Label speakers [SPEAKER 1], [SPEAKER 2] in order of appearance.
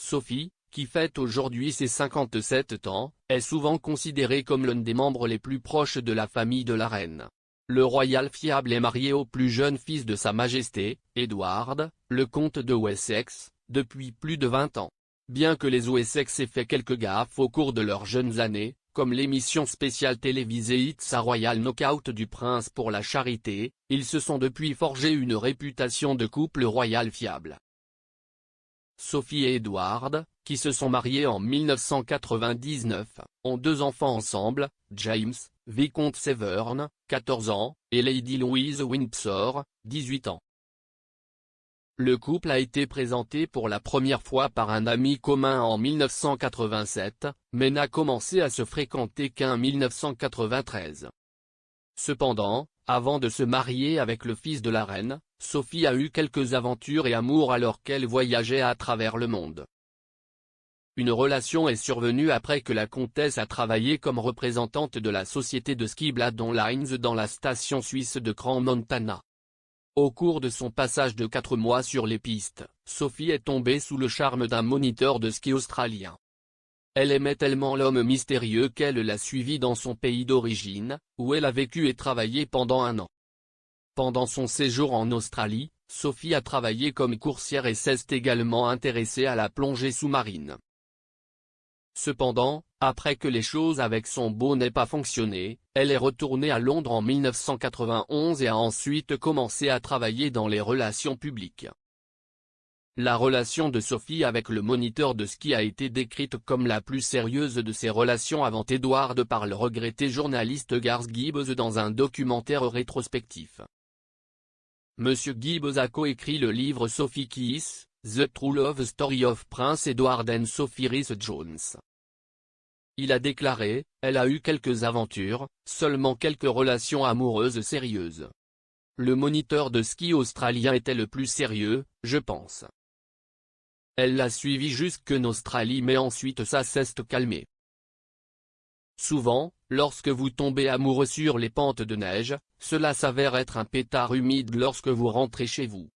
[SPEAKER 1] Sophie, qui fête aujourd'hui ses 57 ans, est souvent considérée comme l'un des membres les plus proches de la famille de la reine. Le royal fiable est marié au plus jeune fils de Sa Majesté, Edward, le comte de Wessex, depuis plus de 20 ans. Bien que les Wessex aient fait quelques gaffes au cours de leurs jeunes années, comme l'émission spéciale télévisée It's a Royal Knockout du prince pour la charité, ils se sont depuis forgé une réputation de couple royal fiable. Sophie et Edward, qui se sont mariés en 1999, ont 2 enfants ensemble, James, vicomte Severn, 14 ans, et Lady Louise Windsor, 18 ans. Le couple a été présenté pour la première fois par un ami commun en 1987, mais n'a commencé à se fréquenter qu'en 1993. Cependant, avant de se marier avec le fils de la reine, Sophie a eu quelques aventures et amours alors qu'elle voyageait à travers le monde. Une relation est survenue après que la comtesse a travaillé comme représentante de la société de ski Bladon Lines dans la station suisse de Crans-Montana. Au cours de son passage de 4 mois sur les pistes, Sophie est tombée sous le charme d'un moniteur de ski australien. Elle aimait tellement l'homme mystérieux qu'elle l'a suivi dans son pays d'origine, où elle a vécu et travaillé pendant 1 an. Pendant son séjour en Australie, Sophie a travaillé comme coursière et s'est également intéressée à la plongée sous-marine. Cependant, après que les choses avec son beau n'aient pas fonctionné, elle est retournée à Londres en 1991 et a ensuite commencé à travailler dans les relations publiques. La relation de Sophie avec le moniteur de ski a été décrite comme la plus sérieuse de ses relations avant Edward par le regretté journaliste Garth Gibbs dans un documentaire rétrospectif. Monsieur Gibbs a coécrit le livre Sophie Kiss, The True Love Story of Prince Edward and Sophie Rhys-Jones. Il a déclaré, elle a eu quelques aventures, seulement quelques relations amoureuses sérieuses. Le moniteur de ski australien était le plus sérieux, je pense. Elle l'a suivi jusqu'en Australie mais ensuite ça s'est calmé. Souvent, lorsque vous tombez amoureux sur les pentes de neige, cela s'avère être un pétard humide lorsque vous rentrez chez vous.